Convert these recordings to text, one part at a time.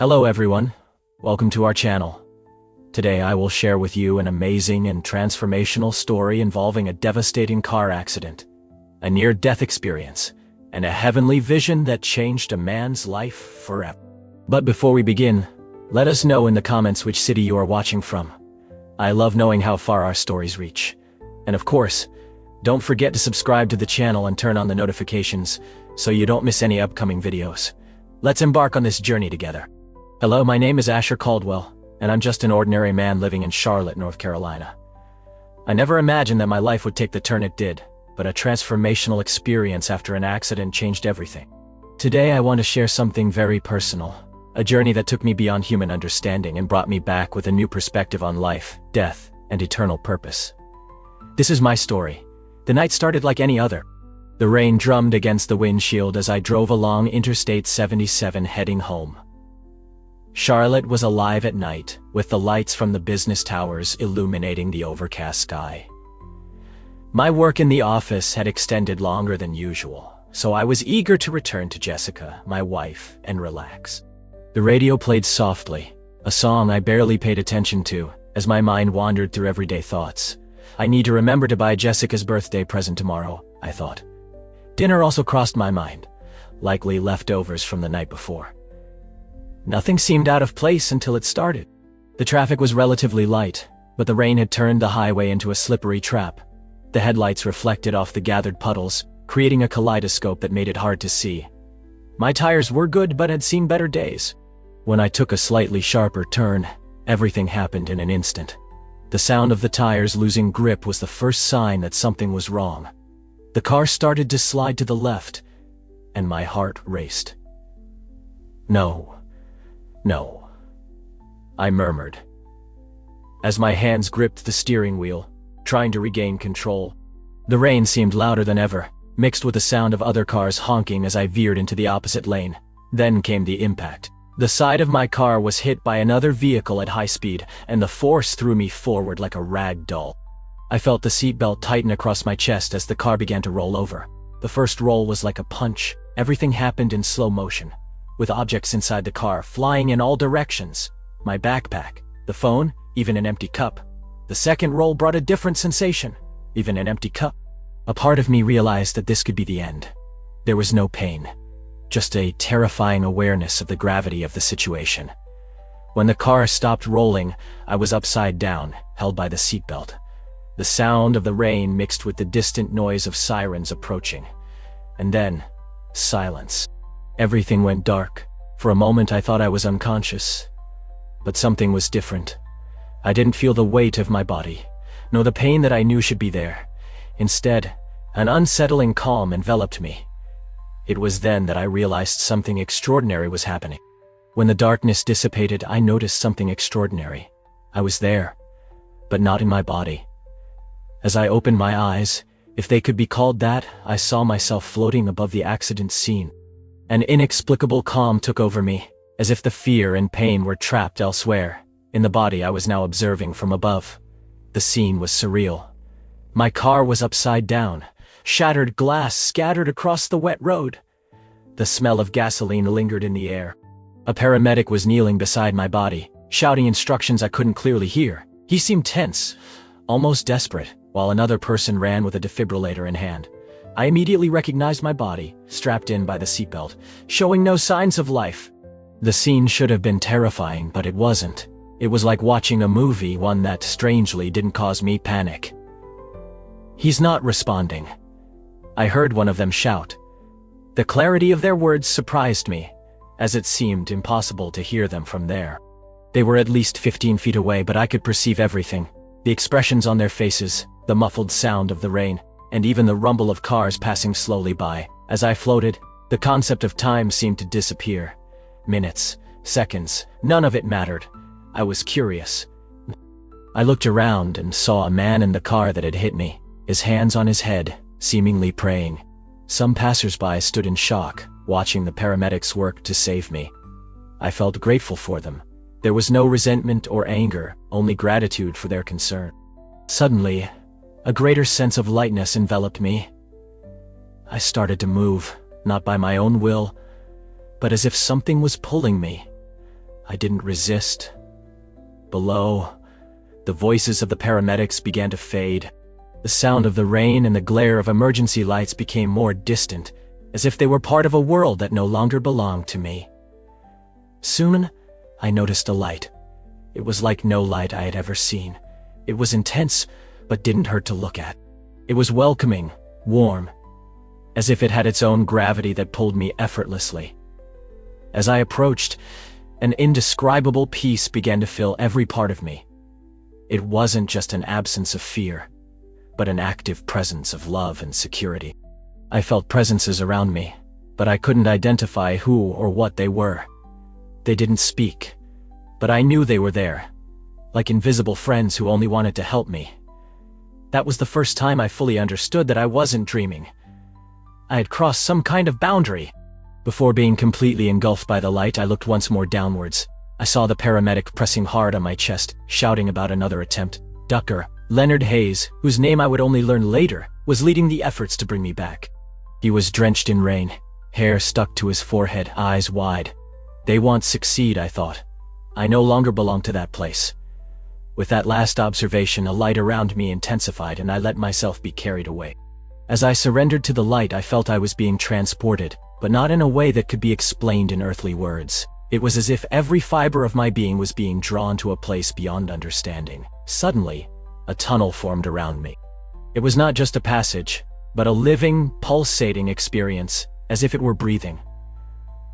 Hello everyone, welcome to our channel. Today I will share with you an amazing and transformational story involving a devastating car accident, a near-death experience, and a heavenly vision that changed a man's life forever. But before we begin, let us know in the comments which city you are watching from. I love knowing how far our stories reach. And of course, don't forget to subscribe to the channel and turn on the notifications so you don't miss any upcoming videos. Let's embark on this journey together. Hello, my name is Asher Caldwell, and I'm just an ordinary man living in Charlotte, North Carolina. I never imagined that my life would take the turn it did, but a transformational experience after an accident changed everything. Today I want to share something very personal, a journey that took me beyond human understanding and brought me back with a new perspective on life, death, and eternal purpose. This is my story. The night started like any other. The rain drummed against the windshield as I drove along Interstate 77 heading home. Charlotte was alive at night, with the lights from the business towers illuminating the overcast sky. My work in the office had extended longer than usual, so I was eager to return to Jessica, my wife, and relax. The radio played softly, a song I barely paid attention to, as my mind wandered through everyday thoughts. I need to remember to buy Jessica's birthday present tomorrow, I thought. Dinner also crossed my mind, likely leftovers from the night before. Nothing seemed out of place until it started. The traffic was relatively light, but the rain had turned the highway into a slippery trap. The headlights reflected off the gathered puddles, creating a kaleidoscope that made it hard to see. My tires were good but had seen better days. When I took a slightly sharper turn, everything happened in an instant. The sound of the tires losing grip was the first sign that something was wrong. The car started to slide to the left, and my heart raced. No, I murmured, as my hands gripped the steering wheel, trying to regain control. The rain seemed louder than ever, mixed with the sound of other cars honking as I veered into the opposite lane. Then came the impact. The side of my car was hit by another vehicle at high speed, and the force threw me forward like a rag doll. I felt the seatbelt tighten across my chest as the car began to roll over. The first roll was like a punch. Everything happened in slow motion, with objects inside the car flying in all directions. My backpack, the phone, even an empty cup. The second roll brought a different sensation, even an empty cup. A part of me realized that this could be the end. There was no pain, just a terrifying awareness of the gravity of the situation. When the car stopped rolling, I was upside down, held by the seatbelt. The sound of the rain mixed with the distant noise of sirens approaching. And then, silence. Everything went dark. For a moment I thought I was unconscious. But something was different. I didn't feel the weight of my body, nor the pain that I knew should be there. Instead, an unsettling calm enveloped me. It was then that I realized something extraordinary was happening. When the darkness dissipated, I noticed something extraordinary. I was there, but not in my body. As I opened my eyes, if they could be called that, I saw myself floating above the accident scene. An inexplicable calm took over me, as if the fear and pain were trapped elsewhere. In the body I was now observing from above. The scene was surreal. My car was upside down, shattered glass scattered across the wet road. The smell of gasoline lingered in the air. A paramedic was kneeling beside my body, shouting instructions I couldn't clearly hear. He seemed tense, almost desperate, while another person ran with a defibrillator in hand. I immediately recognized my body, strapped in by the seatbelt, showing no signs of life. The scene should have been terrifying, but it wasn't. It was like watching a movie, one that strangely didn't cause me panic. "He's not responding," I heard one of them shout. The clarity of their words surprised me, as it seemed impossible to hear them from there. They were at least 15 feet away, but I could perceive everything. The expressions on their faces, the muffled sound of the rain, and even the rumble of cars passing slowly by. As I floated, the concept of time seemed to disappear. Minutes, seconds, none of it mattered. I was curious. I looked around and saw a man in the car that had hit me, his hands on his head, seemingly praying. Some passersby stood in shock, watching the paramedics work to save me. I felt grateful for them. There was no resentment or anger, only gratitude for their concern. Suddenly, a greater sense of lightness enveloped me. I started to move, not by my own will, but as if something was pulling me. I didn't resist. Below, the voices of the paramedics began to fade. The sound of the rain and the glare of emergency lights became more distant, as if they were part of a world that no longer belonged to me. Soon, I noticed a light. It was like no light I had ever seen. It was intense, but didn't hurt to look at. It was welcoming, warm, as if it had its own gravity that pulled me effortlessly. As I approached, an indescribable peace began to fill every part of me. It wasn't just an absence of fear, but an active presence of love and security. I felt presences around me, but I couldn't identify who or what they were. They didn't speak, but I knew they were there, like invisible friends who only wanted to help me. That was the first time I fully understood that I wasn't dreaming. I had crossed some kind of boundary. Before being completely engulfed by the light, I looked once more downwards. I saw the paramedic pressing hard on my chest, shouting about another attempt. Ducker, Leonard Hayes, whose name I would only learn later, was leading the efforts to bring me back. He was drenched in rain, hair stuck to his forehead, eyes wide. They won't succeed, I thought. I no longer belonged to that place. With that last observation, a light around me intensified and I let myself be carried away. As I surrendered to the light, I felt I was being transported, but not in a way that could be explained in earthly words. It was as if every fiber of my being was being drawn to a place beyond understanding. Suddenly, a tunnel formed around me. It was not just a passage, but a living, pulsating experience, as if it were breathing.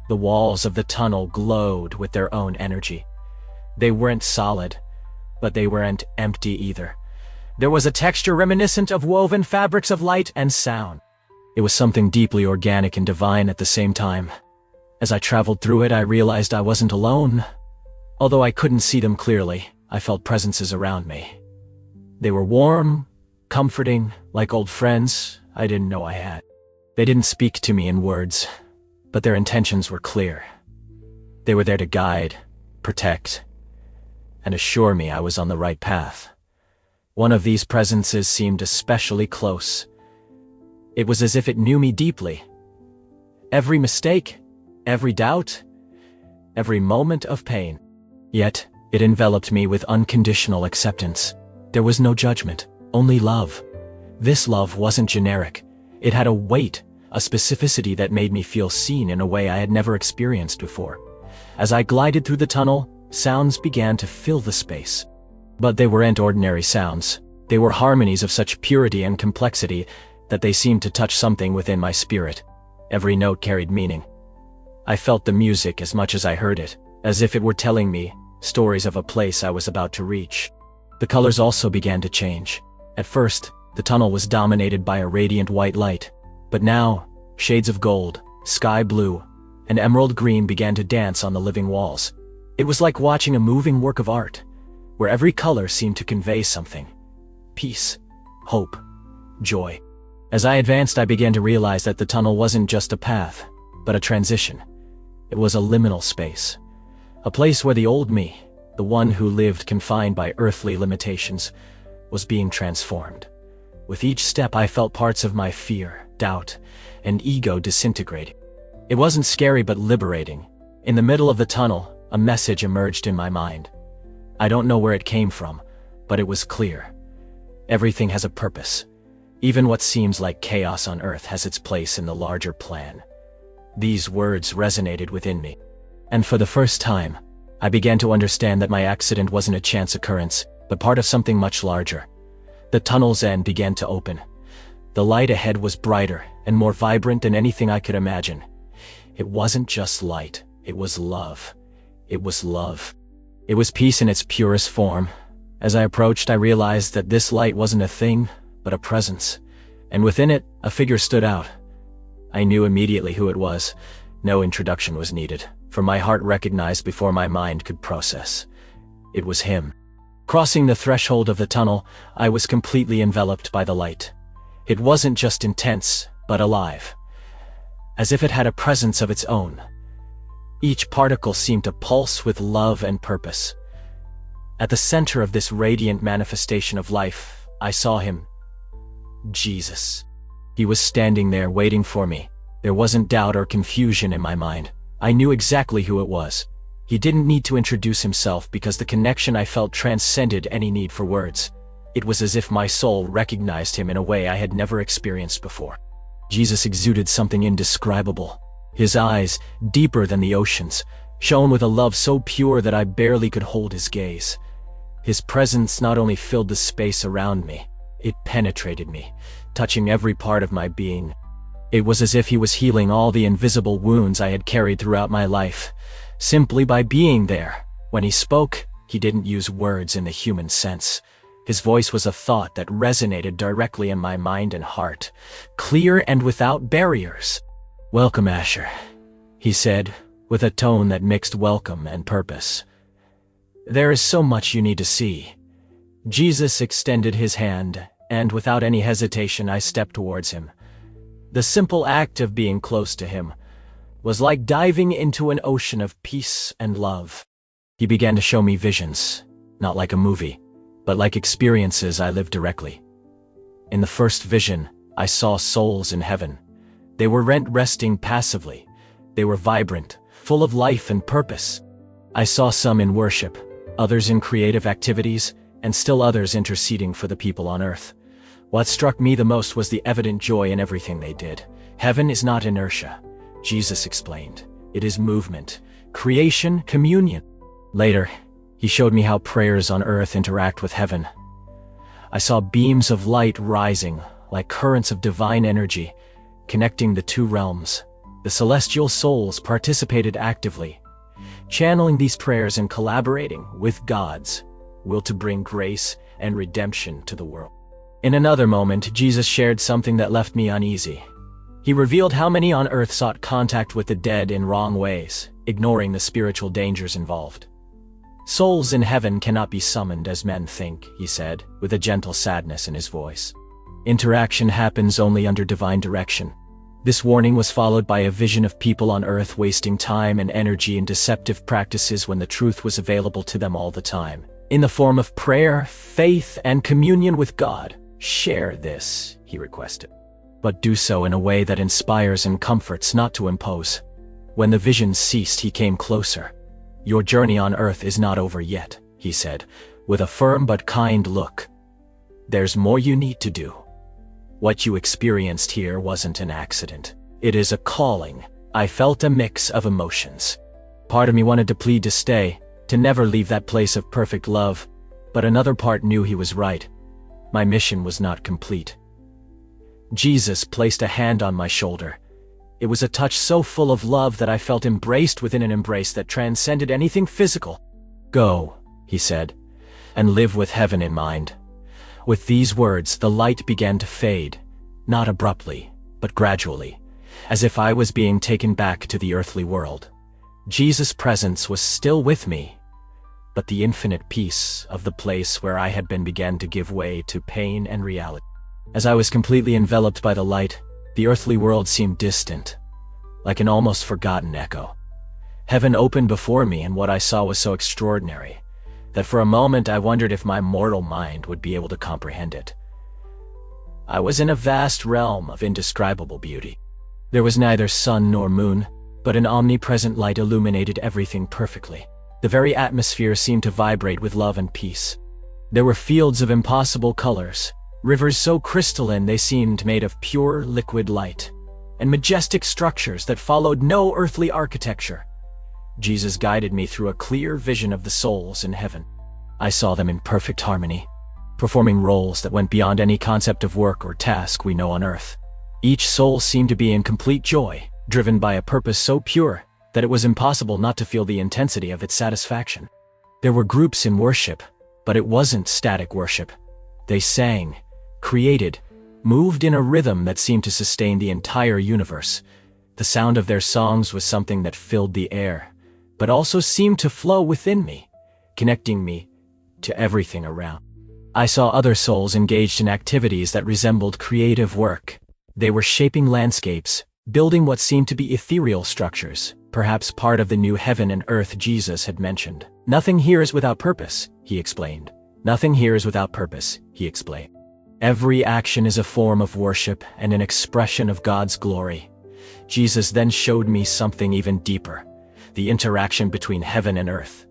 The walls of the tunnel glowed with their own energy. They weren't solid, but they weren't empty either. There was a texture reminiscent of woven fabrics of light and sound. It was something deeply organic and divine at the same time. As I traveled through it, I realized I wasn't alone. Although I couldn't see them clearly, I felt presences around me. They were warm, comforting, like old friends I didn't know I had. They didn't speak to me in words, but their intentions were clear. They were there to guide, protect, and assure me I was on the right path. One of these presences seemed especially close. It was as if it knew me deeply. Every mistake, every doubt, every moment of pain. Yet, it enveloped me with unconditional acceptance. There was no judgment, only love. This love wasn't generic. It had a weight, a specificity that made me feel seen in a way I had never experienced before. As I glided through the tunnel, sounds began to fill the space. But they weren't ordinary sounds. They were harmonies of such purity and complexity that they seemed to touch something within my spirit. Every note carried meaning. I felt the music as much as I heard it, as if it were telling me stories of a place I was about to reach. The colors also began to change. At first, the tunnel was dominated by a radiant white light, but now, shades of gold, sky blue, and emerald green began to dance on the living walls. It was like watching a moving work of art, where every color seemed to convey something. Peace, hope, joy. As I advanced, I began to realize that the tunnel wasn't just a path, but a transition. It was a liminal space. A place where the old me, the one who lived confined by earthly limitations, was being transformed. With each step, I felt parts of my fear, doubt, and ego disintegrating. It wasn't scary but liberating. In the middle of the tunnel, a message emerged in my mind. I don't know where it came from, but it was clear. Everything has a purpose. Even what seems like chaos on Earth has its place in the larger plan. These words resonated within me. And for the first time, I began to understand that my accident wasn't a chance occurrence, but part of something much larger. The tunnel's end began to open. The light ahead was brighter and more vibrant than anything I could imagine. It wasn't just light, it was love. It was love. It was peace in its purest form. As I approached, I realized that this light wasn't a thing, but a presence. And within it, a figure stood out. I knew immediately who it was. No introduction was needed, for my heart recognized before my mind could process. It was him. Crossing the threshold of the tunnel, I was completely enveloped by the light. It wasn't just intense, but alive. As if it had a presence of its own. Each particle seemed to pulse with love and purpose. At the center of this radiant manifestation of life, I saw him. Jesus. He was standing there waiting for me. There wasn't doubt or confusion in my mind. I knew exactly who it was. He didn't need to introduce himself because the connection I felt transcended any need for words. It was as if my soul recognized him in a way I had never experienced before. Jesus exuded something indescribable. His eyes, deeper than the oceans, shone with a love so pure that I barely could hold his gaze. His presence not only filled the space around me, it penetrated me, touching every part of my being. It was as if he was healing all the invisible wounds I had carried throughout my life, simply by being there. When he spoke, he didn't use words in the human sense. His voice was a thought that resonated directly in my mind and heart, clear and without barriers. "Welcome, Asher," he said, with a tone that mixed welcome and purpose. "There is so much you need to see." Jesus extended his hand, and without any hesitation I stepped towards him. The simple act of being close to him was like diving into an ocean of peace and love. He began to show me visions, not like a movie, but like experiences I lived directly. In the first vision, I saw souls in heaven. They were resting passively. They were vibrant, full of life and purpose. I saw some in worship, others in creative activities, and still others interceding for the people on earth. What struck me the most was the evident joy in everything they did. Heaven is not inertia, Jesus explained. It is movement, creation, communion. Later, he showed me how prayers on earth interact with heaven. I saw beams of light rising, like currents of divine energy, connecting the two realms. The celestial souls participated actively, channeling these prayers and collaborating with God's will to bring grace and redemption to the world. In another moment, Jesus shared something that left me uneasy. He revealed how many on earth sought contact with the dead in wrong ways, ignoring the spiritual dangers involved. "Souls in heaven cannot be summoned as men think," he said, with a gentle sadness in his voice. "Interaction happens only under divine direction." This warning was followed by a vision of people on earth wasting time and energy in deceptive practices when the truth was available to them all the time, in the form of prayer, faith, and communion with God. "Share this," he requested, "but do so in a way that inspires and comforts, not to impose." When the vision ceased, he came closer. "Your journey on earth is not over yet," he said, with a firm but kind look. "There's more you need to do. What you experienced here wasn't an accident. It is a calling." I felt a mix of emotions. Part of me wanted to plead to stay, to never leave that place of perfect love, but another part knew he was right. My mission was not complete. Jesus placed a hand on my shoulder. It was a touch so full of love that I felt embraced within an embrace that transcended anything physical. "Go," he said, "and live with heaven in mind." With these words, the light began to fade, not abruptly, but gradually, as if I was being taken back to the earthly world. Jesus' presence was still with me, but the infinite peace of the place where I had been began to give way to pain and reality. As I was completely enveloped by the light, the earthly world seemed distant, like an almost forgotten echo. Heaven opened before me, and what I saw was so extraordinary that for a moment I wondered if my mortal mind would be able to comprehend it. I was in a vast realm of indescribable beauty. There was neither sun nor moon, but an omnipresent light illuminated everything perfectly. The very atmosphere seemed to vibrate with love and peace. There were fields of impossible colors, rivers so crystalline they seemed made of pure liquid light, and majestic structures that followed no earthly architecture. Jesus guided me through a clear vision of the souls in heaven. I saw them in perfect harmony, performing roles that went beyond any concept of work or task we know on earth. Each soul seemed to be in complete joy, driven by a purpose so pure that it was impossible not to feel the intensity of its satisfaction. There were groups in worship, but it wasn't static worship. They sang, created, moved in a rhythm that seemed to sustain the entire universe. The sound of their songs was something that filled the air, but also seemed to flow within me, connecting me to everything around. I saw other souls engaged in activities that resembled creative work. They were shaping landscapes, building what seemed to be ethereal structures, perhaps part of the new heaven and earth Jesus had mentioned. "Nothing here is without purpose," he explained. "Nothing here is without purpose," he explained. "Every action is a form of worship and an expression of God's glory." Jesus then showed me something even deeper. the interaction between heaven and earth.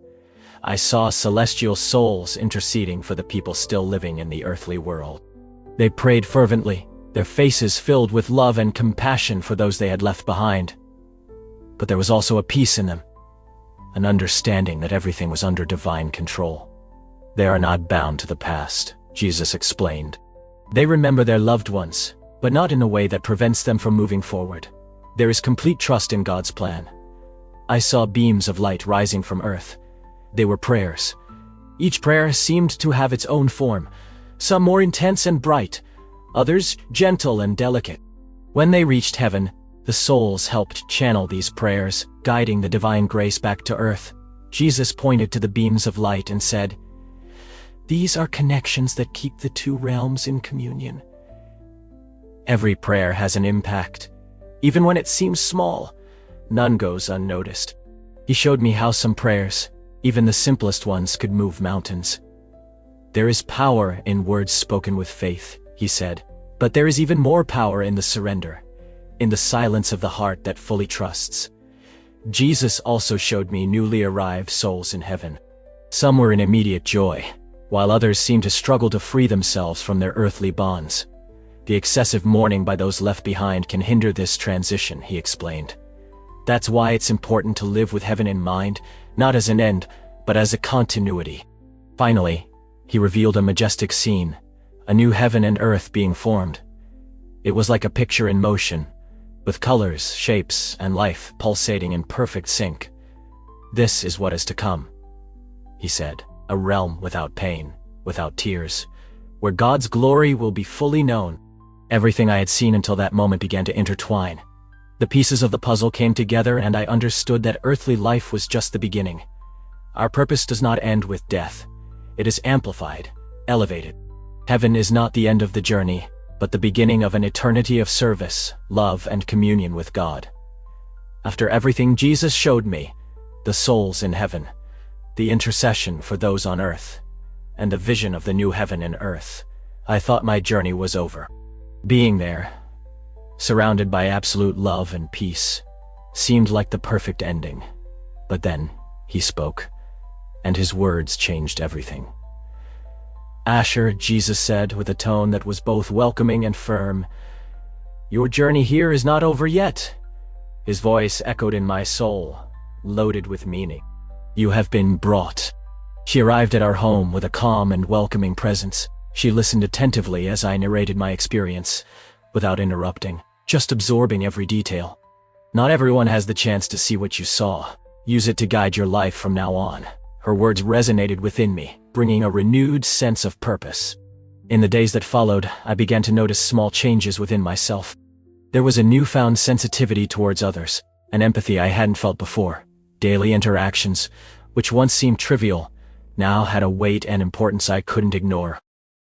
I saw celestial souls interceding for the people still living in the earthly world. They prayed fervently, their faces filled with love and compassion for those they had left behind. But there was also a peace in them, an understanding that everything was under divine control. They are not bound to the past, Jesus explained. They remember their loved ones, but not in a way that prevents them from moving forward. There is complete trust in God's plan. I saw beams of light rising from earth. They were prayers. Each prayer seemed to have its own form, some more intense and bright, others gentle and delicate. When they reached heaven, the souls helped channel these prayers, guiding the divine grace back to earth. Jesus pointed to the beams of light and said, "These are connections that keep the two realms in communion." Every prayer has an impact. Even when it seems small, none goes unnoticed. He showed me how some prayers, even the simplest ones, could move mountains. There is power in words spoken with faith, he said, but there is even more power in the surrender, in the silence of the heart that fully trusts. Jesus also showed me newly arrived souls in heaven. Some were in immediate joy, while others seemed to struggle to free themselves from their earthly bonds. The excessive mourning by those left behind can hinder this transition, he explained. That's why it's important to live with heaven in mind, not as an end, but as a continuity. Finally, he revealed a majestic scene, a new heaven and earth being formed. It was like a picture in motion, with colors, shapes, and life pulsating in perfect sync. "This is what is to come," he said, "a realm without pain, without tears, where God's glory will be fully known." Everything I had seen until that moment began to intertwine. The pieces of the puzzle came together, and I understood that earthly life was just the beginning. Our purpose does not end with death. It is amplified, elevated. Heaven is not the end of the journey, but the beginning of an eternity of service, love, and communion with God. After everything Jesus showed me, the souls in heaven, the intercession for those on earth, and the vision of the new heaven and earth, I thought my journey was over. Being there, surrounded by absolute love and peace, seemed like the perfect ending. But then, he spoke, and his words changed everything. "Asher," Jesus said with a tone that was both welcoming and firm, "your journey here is not over yet." His voice echoed in my soul, loaded with meaning. "You have been brought." She arrived at our home with a calm and welcoming presence. She listened attentively as I narrated my experience, without interrupting, just absorbing every detail. "Not everyone has the chance to see what you saw. Use it to guide your life from now on." Her words resonated within me, bringing a renewed sense of purpose. In the days that followed, I began to notice small changes within myself. There was a newfound sensitivity towards others, an empathy I hadn't felt before. Daily interactions, which once seemed trivial, now had a weight and importance I couldn't ignore.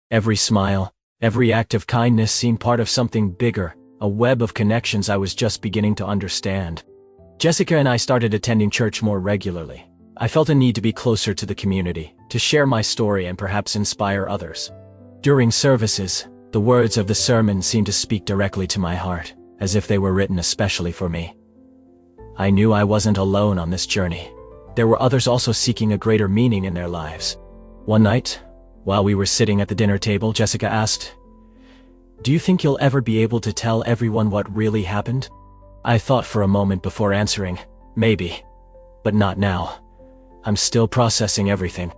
Every smile, every act of kindness seemed part of something bigger, a web of connections I was just beginning to understand. Jessica and I started attending church more regularly. I felt a need to be closer to the community, to share my story and perhaps inspire others. During services, the words of the sermon seemed to speak directly to my heart, as if they were written especially for me. I knew I wasn't alone on this journey. There were others also seeking a greater meaning in their lives. One night, while we were sitting at the dinner table, Jessica asked, "Do you think you'll ever be able to tell everyone what really happened?" I thought for a moment before answering, "Maybe, but not now. I'm still processing everything.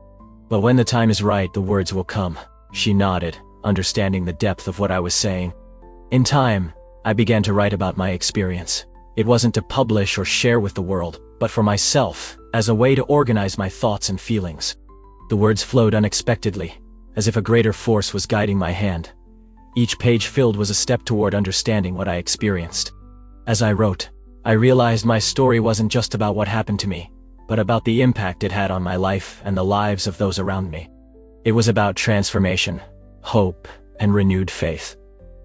But when the time is right, the words will come." She nodded, understanding the depth of what I was saying. In time, I began to write about my experience. It wasn't to publish or share with the world, but for myself, as a way to organize my thoughts and feelings. The words flowed unexpectedly, as if a greater force was guiding my hand. Each page filled was a step toward understanding what I experienced. As I wrote, I realized my story wasn't just about what happened to me, but about the impact it had on my life and the lives of those around me. It was about transformation, hope, and renewed faith.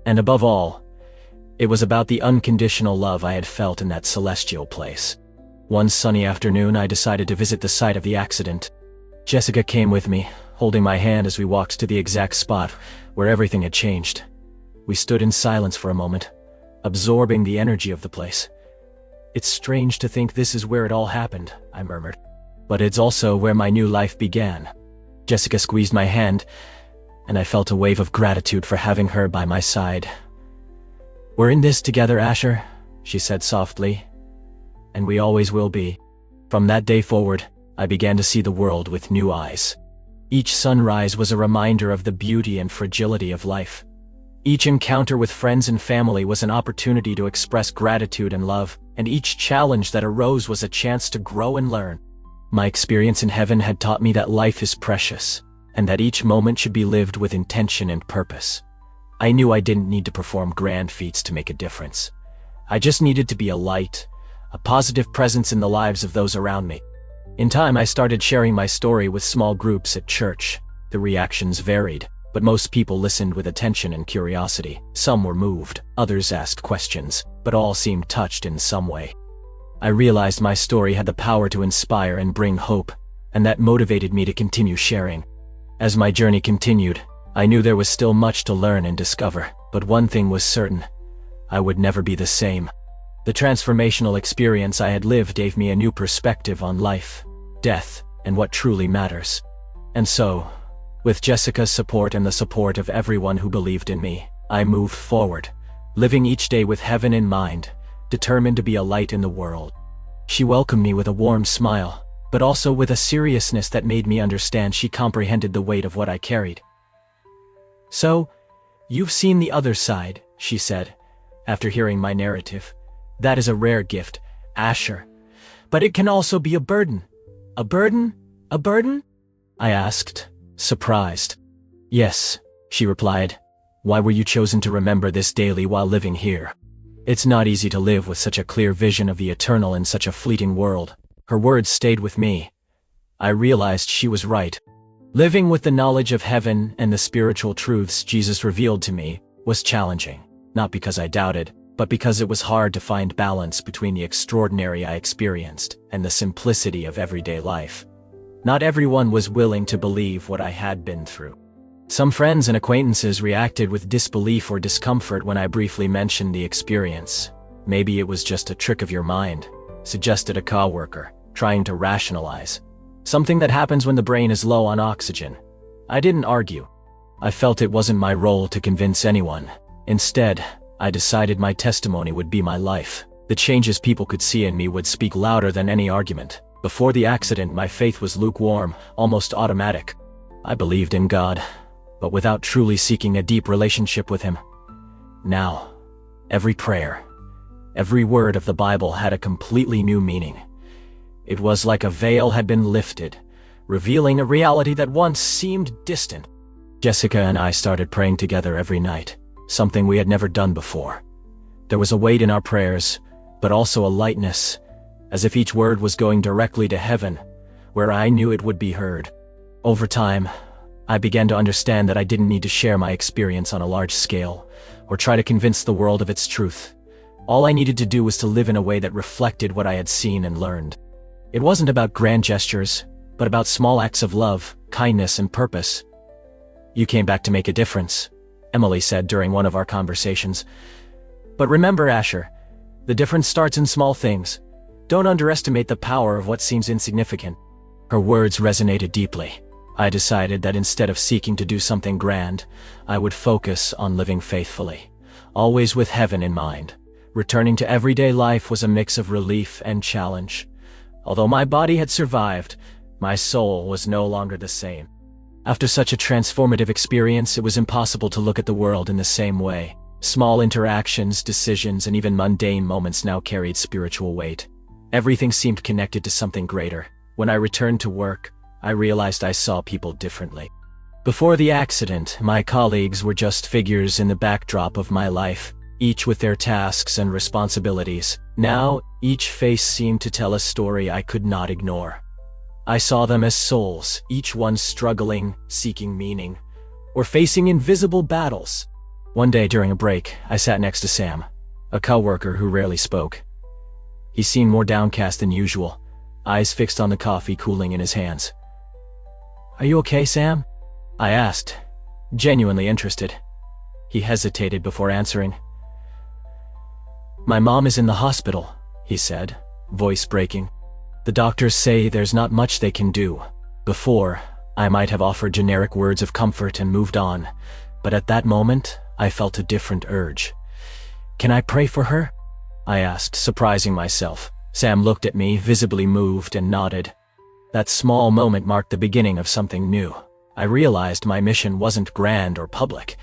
And above all, it was about the unconditional love I had felt in that celestial place. One sunny afternoon, I decided to visit the site of the accident. Jessica came with me, holding my hand as we walked to the exact spot where everything had changed. We stood in silence for a moment, absorbing the energy of the place. It's strange to think this is where it all happened, I murmured. But it's also where my new life began. Jessica squeezed my hand, and I felt a wave of gratitude for having her by my side. "We're in this together, Asher," she said softly. "And we always will be." From that day forward, I began to see the world with new eyes. Each sunrise was a reminder of the beauty and fragility of life. Each encounter with friends and family was an opportunity to express gratitude and love, and each challenge that arose was a chance to grow and learn. My experience in heaven had taught me that life is precious, and that each moment should be lived with intention and purpose. I knew I didn't need to perform grand feats to make a difference. I just needed to be a light, a positive presence in the lives of those around me. In time, I started sharing my story with small groups at church. The reactions varied, but most people listened with attention and curiosity. Some were moved, others asked questions, but all seemed touched in some way. I realized my story had the power to inspire and bring hope, and that motivated me to continue sharing. As my journey continued, I knew there was still much to learn and discover, but one thing was certain: I would never be the same. The transformational experience I had lived gave me a new perspective on life, death, and what truly matters. And so, with Jessica's support and the support of everyone who believed in me, I moved forward, living each day with heaven in mind, determined to be a light in the world. She welcomed me with a warm smile, but also with a seriousness that made me understand she comprehended the weight of what I carried. "So, you've seen the other side," she said, after hearing my narrative. "That is a rare gift, Asher. But it can also be a burden." "A burden? A burden?" I asked, surprised. "Yes," she replied. "Why were you chosen to remember this daily while living here? It's not easy to live with such a clear vision of the eternal in such a fleeting world." Her words stayed with me. I realized she was right. Living with the knowledge of heaven and the spiritual truths Jesus revealed to me was challenging, not because I doubted, but because it was hard to find balance between the extraordinary I experienced and the simplicity of everyday life. Not everyone was willing to believe what I had been through. Some friends and acquaintances reacted with disbelief or discomfort when I briefly mentioned the experience. "Maybe it was just a trick of your mind," suggested a coworker, trying to rationalize. "Something that happens when the brain is low on oxygen." I didn't argue. I felt it wasn't my role to convince anyone. Instead, I decided my testimony would be my life. The changes people could see in me would speak louder than any argument. Before the accident, my faith was lukewarm, almost automatic. I believed in God, but without truly seeking a deep relationship with Him. Now, every prayer, every word of the Bible had a completely new meaning. It was like a veil had been lifted, revealing a reality that once seemed distant. Jessica and I started praying together every night, something we had never done before. There was a weight in our prayers, but also a lightness, as if each word was going directly to heaven, where I knew it would be heard. Over time, I began to understand that I didn't need to share my experience on a large scale, or try to convince the world of its truth. All I needed to do was to live in a way that reflected what I had seen and learned. It wasn't about grand gestures, but about small acts of love, kindness, and purpose. "You came back to make a difference," Emily said during one of our conversations. "But remember, Asher, the difference starts in small things. Don't underestimate the power of what seems insignificant." Her words resonated deeply. I decided that instead of seeking to do something grand, I would focus on living faithfully, always with heaven in mind. Returning to everyday life was a mix of relief and challenge. Although my body had survived, my soul was no longer the same. After such a transformative experience, it was impossible to look at the world in the same way. Small interactions, decisions, and even mundane moments now carried spiritual weight. Everything seemed connected to something greater. When I returned to work, I realized I saw people differently. Before the accident, my colleagues were just figures in the backdrop of my life, each with their tasks and responsibilities. Now, each face seemed to tell a story I could not ignore. I saw them as souls, each one struggling, seeking meaning, or facing invisible battles. One day during a break, I sat next to Sam, a coworker who rarely spoke. He seemed more downcast than usual, eyes fixed on the coffee cooling in his hands. "Are you okay, Sam?" I asked, genuinely interested. He hesitated before answering. "My mom is in the hospital," he said, voice breaking. The doctors say there's not much they can do. Before, I might have offered generic words of comfort and moved on, but at that moment, I felt a different urge. Can I pray for her? I asked, surprising myself. Sam looked at me, visibly moved, and nodded. That small moment marked the beginning of something new. I realized my mission wasn't grand or public.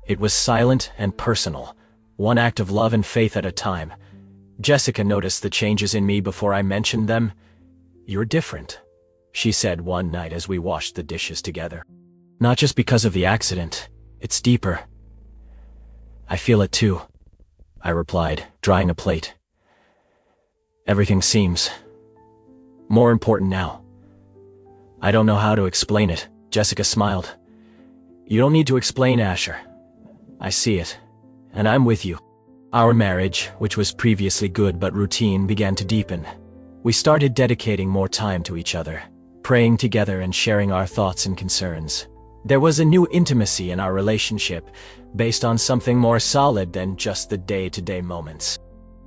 It was silent and personal, one act of love and faith at a time. Jessica noticed the changes in me before I mentioned them. "You're different," she said one night as we washed the dishes together. "Not just because of the accident. It's deeper." "I feel it too," I replied, drying a plate. "Everything seems more important now." "I don't know how to explain it," Jessica smiled. "You don't need to explain, Asher. I see it, and I'm with you." Our marriage, which was previously good but routine, began to deepen. We started dedicating more time to each other, praying together and sharing our thoughts and concerns. There was a new intimacy in our relationship, based on something more solid than just the day-to-day moments.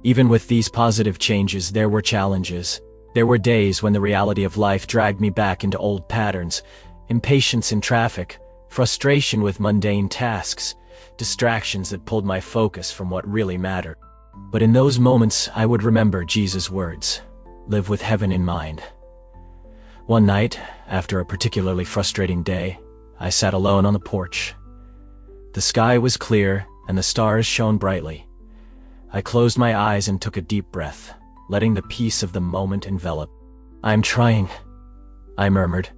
Even with these positive changes, there were challenges. There were days when the reality of life dragged me back into old patterns, impatience in traffic, frustration with mundane tasks, distractions that pulled my focus from what really mattered. But in those moments, I would remember Jesus' words, "Live with heaven in mind." One night, after a particularly frustrating day, I sat alone on the porch. The sky was clear and the stars shone brightly. I closed my eyes and took a deep breath, letting the peace of the moment envelop. "I'm trying," I murmured,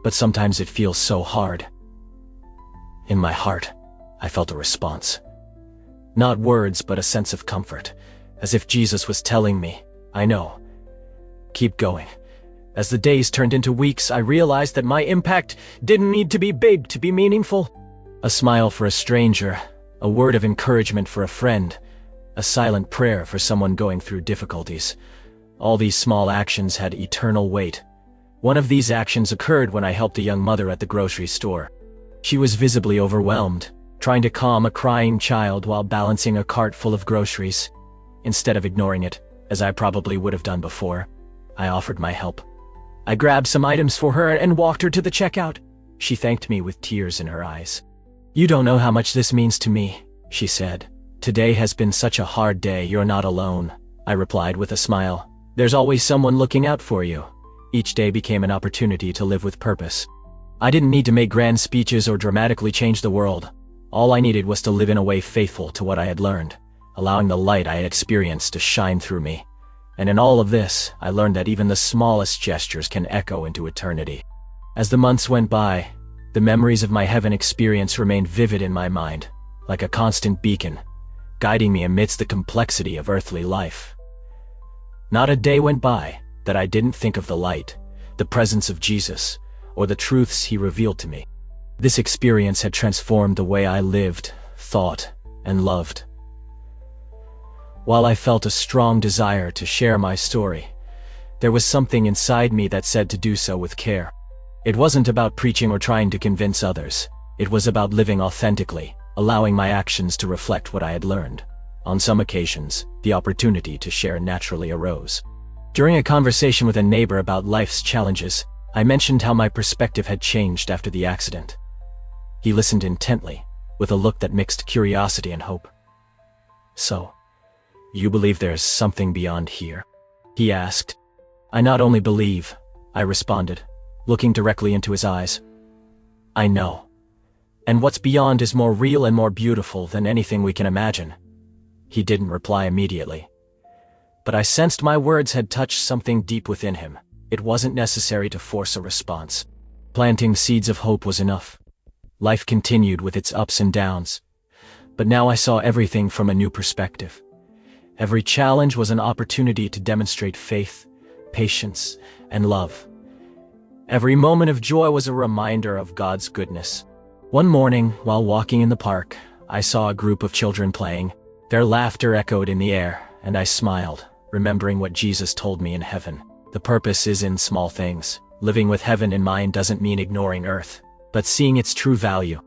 "but sometimes it feels so hard." In my heart, I felt a response. Not words, but a sense of comfort, as if Jesus was telling me, "I know. Keep going." As the days turned into weeks, I realized that my impact didn't need to be big to be meaningful. A smile for a stranger, a word of encouragement for a friend, a silent prayer for someone going through difficulties. All these small actions had eternal weight. One of these actions occurred when I helped a young mother at the grocery store. She was visibly overwhelmed, trying to calm a crying child while balancing a cart full of groceries. Instead of ignoring it, as I probably would have done before, I offered my help. I grabbed some items for her and walked her to the checkout. She thanked me with tears in her eyes. "You don't know how much this means to me," she said. "Today has been such a hard day. You're not alone," I replied with a smile. "There's always someone looking out for you." Each day became an opportunity to live with purpose. I didn't need to make grand speeches or dramatically change the world. All I needed was to live in a way faithful to what I had learned, allowing the light I had experienced to shine through me. And in all of this, I learned that even the smallest gestures can echo into eternity. As the months went by, the memories of my heaven experience remained vivid in my mind, like a constant beacon, guiding me amidst the complexity of earthly life. Not a day went by that I didn't think of the light, the presence of Jesus, or the truths he revealed to me. This experience had transformed the way I lived, thought, and loved. While I felt a strong desire to share my story, there was something inside me that said to do so with care. It wasn't about preaching or trying to convince others. It was about living authentically, allowing my actions to reflect what I had learned. On some occasions, the opportunity to share naturally arose. During a conversation with a neighbor about life's challenges, I mentioned how my perspective had changed after the accident. He listened intently, with a look that mixed curiosity and hope. "So, you believe there's something beyond here?" he asked. "I not only believe," I responded, looking directly into his eyes. "I know. And what's beyond is more real and more beautiful than anything we can imagine." He didn't reply immediately, but I sensed my words had touched something deep within him. It wasn't necessary to force a response. Planting seeds of hope was enough. Life continued with its ups and downs, but now I saw everything from a new perspective. Every challenge was an opportunity to demonstrate faith, patience, and love. Every moment of joy was a reminder of God's goodness. One morning, while walking in the park, I saw a group of children playing. Their laughter echoed in the air, and I smiled, remembering what Jesus told me in heaven. The purpose is in small things. Living with heaven in mind doesn't mean ignoring earth, but seeing its true value.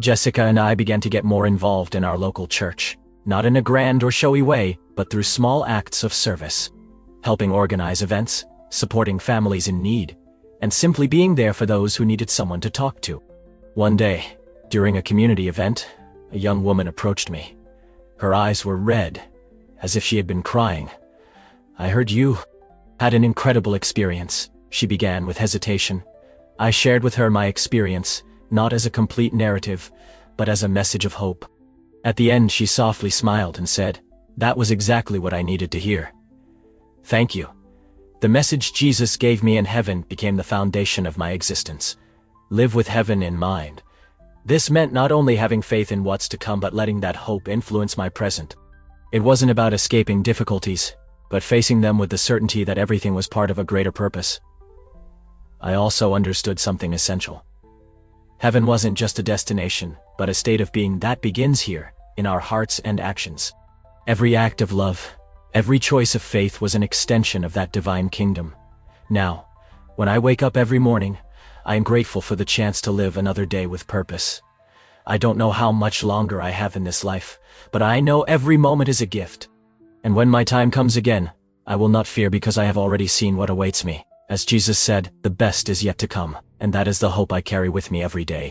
Jessica and I began to get more involved in our local church, not in a grand or showy way, but through small acts of service, helping organize events, supporting families in need, and simply being there for those who needed someone to talk to. One day, during a community event, a young woman approached me. Her eyes were red, as if she had been crying. "I heard you had an incredible experience," she began with hesitation. I shared with her my experience, not as a complete narrative, but as a message of hope. At the end, she softly smiled and said, "That was exactly what I needed to hear. Thank you." The message Jesus gave me in heaven became the foundation of my existence. Live with heaven in mind. This meant not only having faith in what's to come but letting that hope influence my present. It wasn't about escaping difficulties, but facing them with the certainty that everything was part of a greater purpose. I also understood something essential. Heaven wasn't just a destination, but a state of being that begins here, in our hearts and actions. Every act of love, every choice of faith was an extension of that divine kingdom. Now, when I wake up every morning, I am grateful for the chance to live another day with purpose. I don't know how much longer I have in this life, but I know every moment is a gift. And when my time comes again, I will not fear because I have already seen what awaits me. As Jesus said, the best is yet to come, and that is the hope I carry with me every day.